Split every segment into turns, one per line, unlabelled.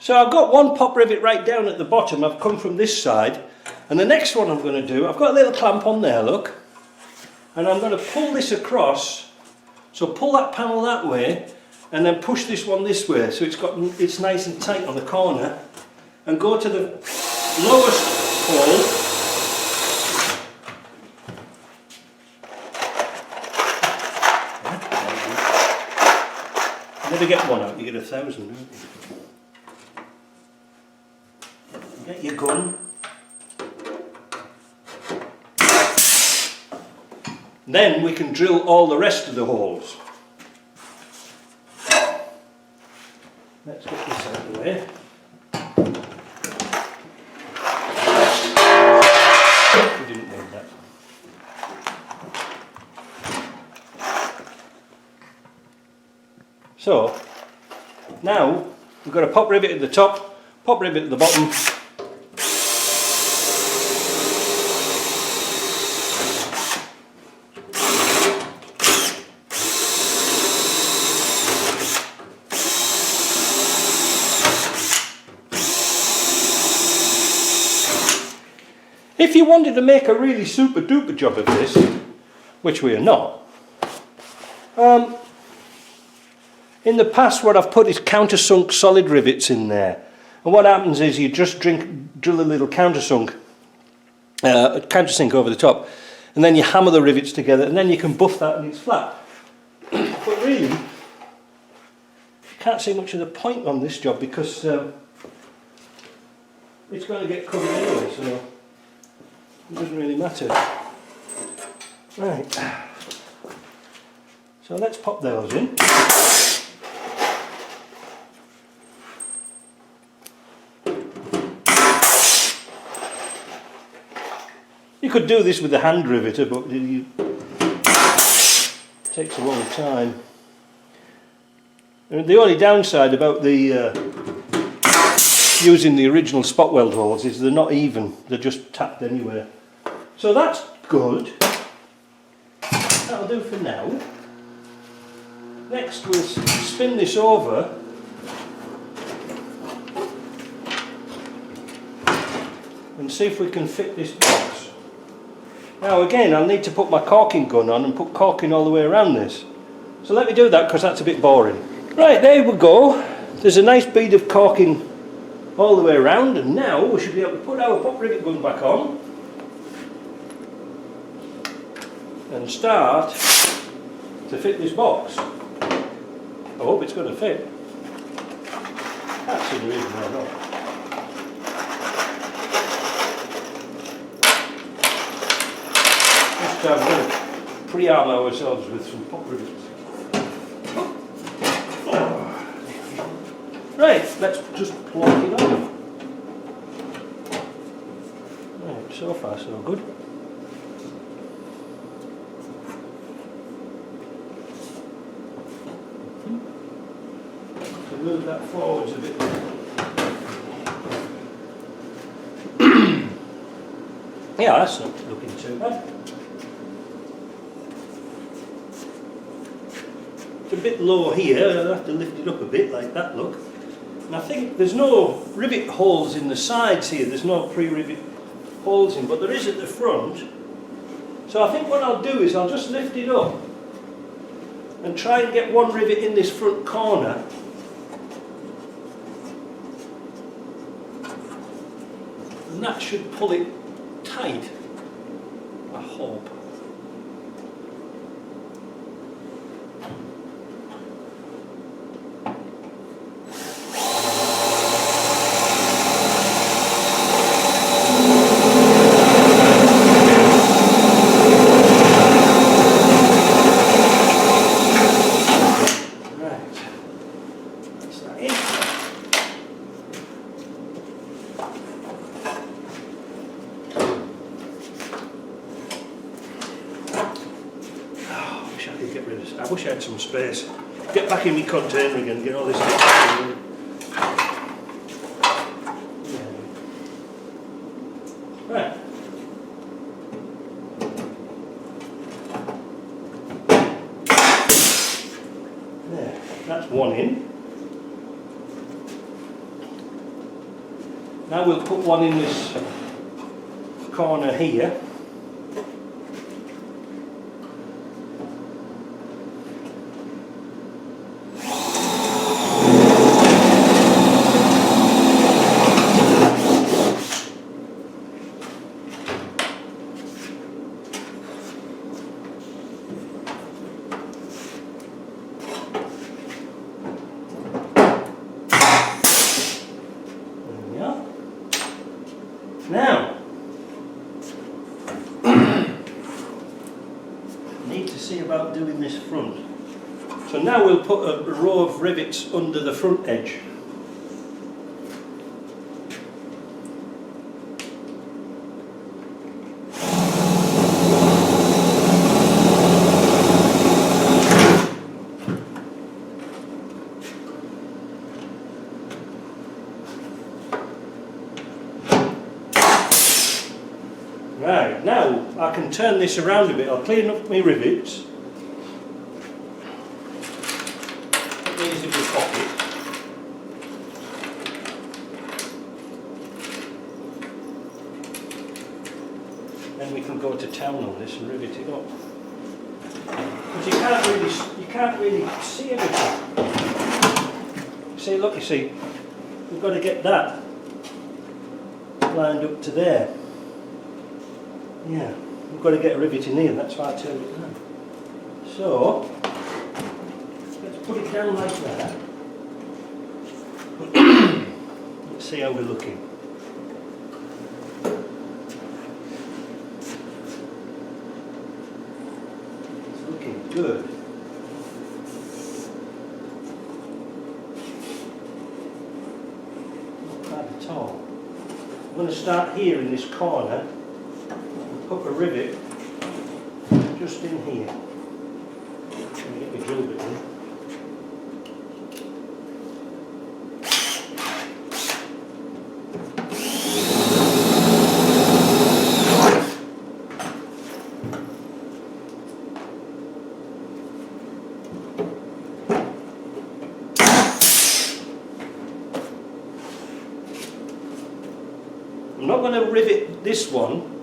So I've got one pop rivet right down at the bottom. I've come from this side, and the next one I'm going to do, I've got a little clamp on there, look, and I'm going to pull this across. So pull that panel that way and then push this one this way, so it's nice and tight on the corner, and go to the lowest hole. You never get one out, you get 1,000, don't you? Get your gun. Then we can drill all the rest of the holes. Let's get this out of the way. We didn't need that. So, now we've got a pop rivet at the top, pop rivet at the bottom. If you wanted to make a really super duper job of this, which we are not, in the past what I've put is countersunk solid rivets in there, and what happens is you just drill a little countersink over the top, and then you hammer the rivets together, and then you can buff that and it's flat. But really, you can't see much of the point on this job because it's going to get covered anyway, so it doesn't really matter. Right, so let's pop those in. You could do this with a hand riveter, but it takes a long time. And the only downside about the using the original spot weld holes is they're not even, they're just tapped anywhere. So that's good. That'll do for now. Next we'll spin this over and see if we can fit this box. Now again, I'll need to put my caulking gun on and put caulking all the way around this. So let me do that because that's a bit boring. Right, there we go. There's a nice bead of caulking all the way around, and now we should be able to put our pop rivet gun back on and start to fit this box. I hope it's going to fit. Can't see the reason why not. I'm going to pre-arm ourselves with some pop rivets. Right, let's just plonk it on. Right, so far so good. So move that forwards a bit. Yeah, that's not looking too bad. It's a bit low here, I'll have to lift it up a bit like that, look. And I think there's no rivet holes in the sides here, there's no pre-rivet holes in, but there is at the front. So I think what I'll do is I'll just lift it up and try and get one rivet in this front corner. And that should pull it tight, I hope. I wish I had some space. Get back in my container again, get all this stuff. Right. There, that's one in. Now we'll put one in this corner here. Now, need to see about doing this front. So now we'll put a row of rivets under the front edge. Right, now I can turn this around a bit. I'll clean up my rivets. Put these in my pocket. Then we can go to town on this and rivet it up. But you can't really see everything. See, look, you see, we've got to get that lined up to there. Yeah, we've got to get a rivet in here, and that's why I turned it down. So, let's put it down like that. Let's see how we're looking. It's looking good. Not bad at all. I'm going to start here in this corner. Put a rivet just in here. Let me get my drill bit in. I'm not going to rivet this one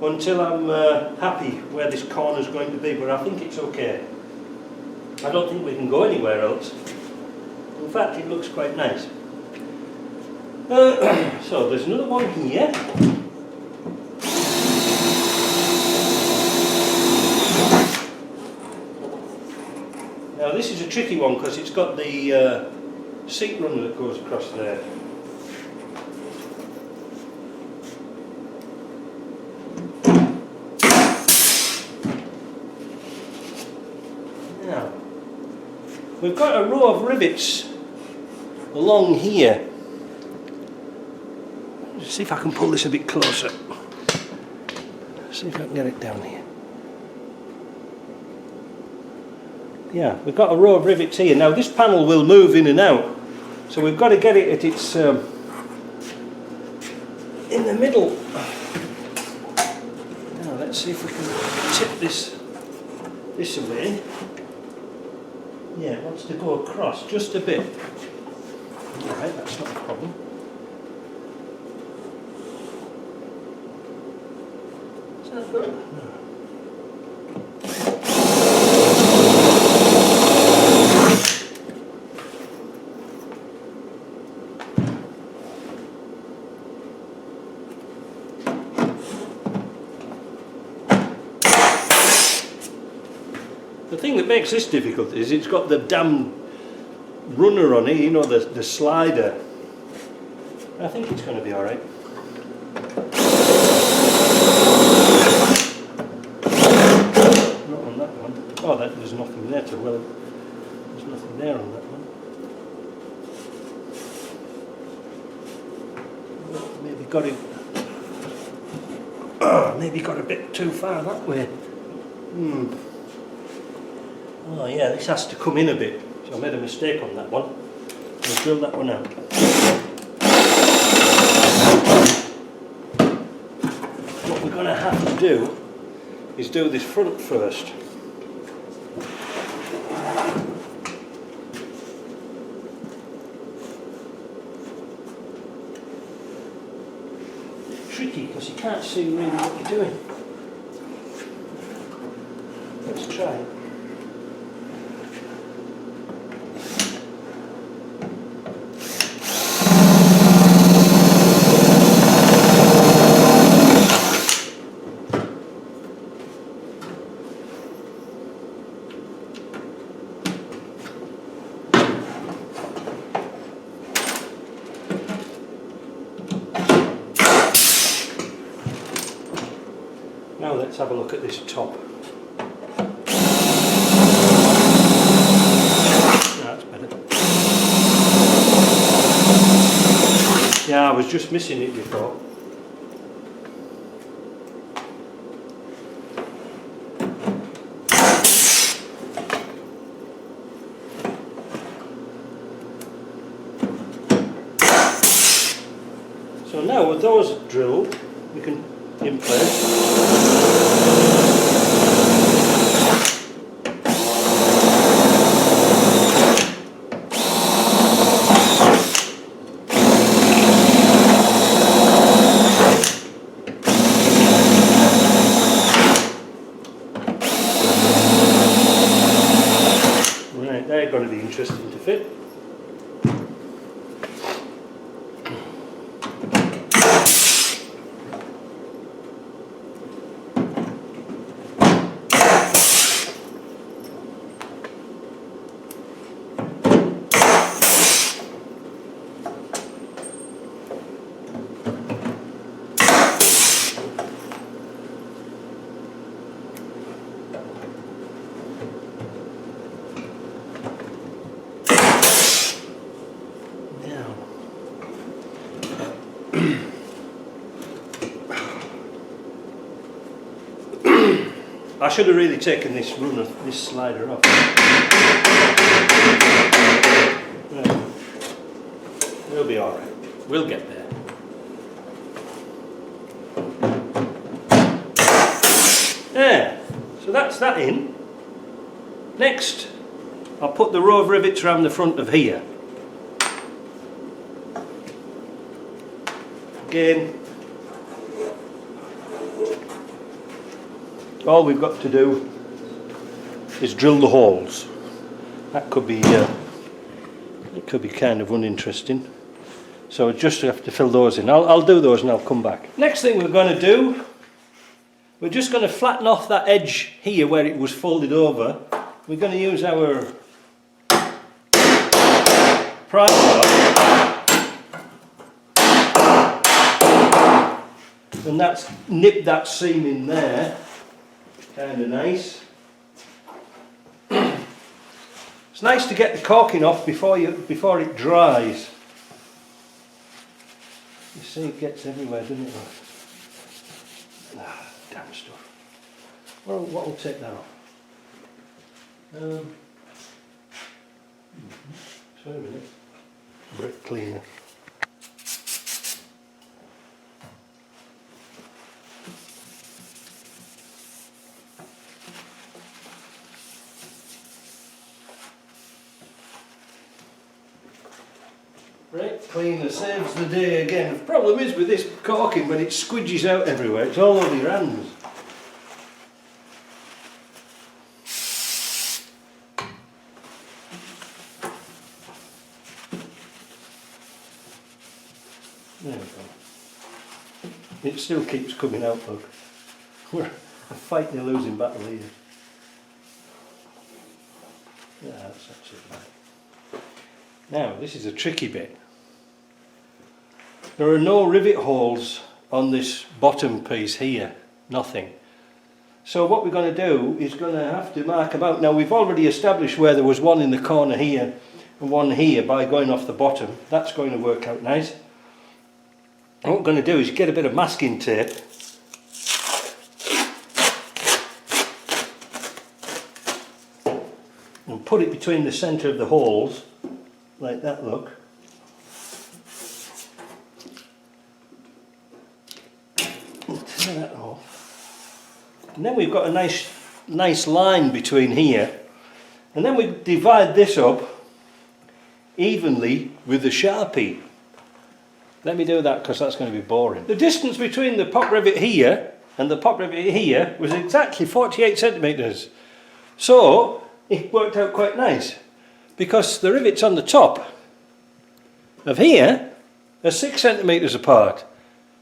until I'm happy where this corner is going to be, but I think it's okay. I don't think we can go anywhere else. In fact, it looks quite nice. So there's another one here. Now this is a tricky one because it's got the seat runner that goes across there. We've got a row of rivets along here. Let's see if I can pull this a bit closer. See if I can get it down here. Yeah, we've got a row of rivets here. Now this panel will move in and out, so we've got to get it at its in the middle. Now let's see if we can tip this away. Yeah, it wants to go across just a bit. Alright, that's not a problem. Is that good? No. The thing that makes this difficult is it's got the damn runner on it, you know, the slider. I think it's going to be alright. Not on that one. Oh, there's nothing there there's nothing there on that one. Maybe got it. Maybe got a bit too far that way. Oh yeah, this has to come in a bit, so I made a mistake on that one. I'll drill that one out. What we're going to have to do is do this front first. tricky because you can't see really what you're doing. Let's try it. Now let's have a look at this top. That's better. Yeah, I was just missing it before. So now with those drilled, we can in place. Right, they're going to be interesting to fit. I should have really taken this this slider off. Right. We'll be alright. We'll get there. There. So that's that in. Next, I'll put the row of rivets around the front of here. Again, all we've got to do is drill the holes. That could be it could be kind of uninteresting. So we just have to fill those in. I'll do those and I'll come back. Next thing we're going to do, we're just going to flatten off that edge here where it was folded over. We're going to use our pry bar and that's nip that seam in there. Kind of nice. It's nice to get the caulking off before it dries. You see it gets everywhere, doesn't it? Ah, damn stuff. Well, what will take that off? Sorry a minute. Brick cleaner. Right, cleaner saves the day again. The problem is with this caulking, when it squidges out everywhere, it's all over your hands. There we go. It still keeps coming out, look. We're fighting a losing battle here. Yeah, that's absolutely right. Now, this is a tricky bit. There are no rivet holes on this bottom piece here, nothing. So what we're going to do is going to have to mark them out. Now we've already established where there was one in the corner here and one here by going off the bottom. That's going to work out nice. And what we're going to do is get a bit of masking tape and put it between the centre of the holes. Like that, look. Tear that off. And then we've got a nice line between here. And then we divide this up evenly with the Sharpie. Let me do that because that's going to be boring. The distance between the pop rivet here and the pop rivet here was exactly 48 centimetres. So it worked out quite nice because the rivets on the top of here are 6 centimetres apart.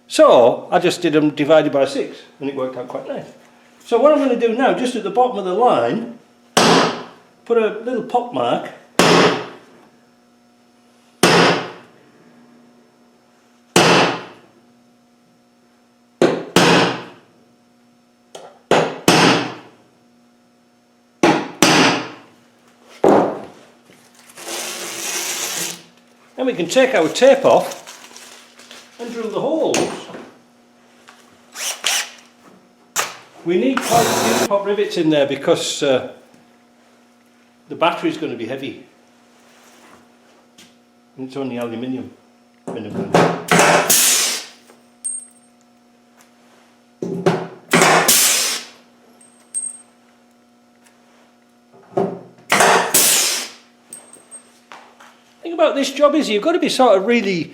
So I just did them divided by 6 and it worked out quite nice. So what I'm going to do now, just at the bottom of the line, put a little pop mark. Then we can take our tape off and drill the holes. We need quite a few pop rivets in there because the battery is going to be heavy. And it's only aluminium. About this job is you've got to be sort of really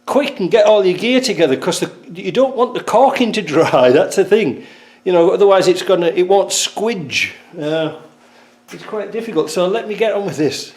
quick and get all your gear together because you don't want the caulking to dry. That's the thing, you know, otherwise it won't squidge. It's quite difficult, so let me get on with this.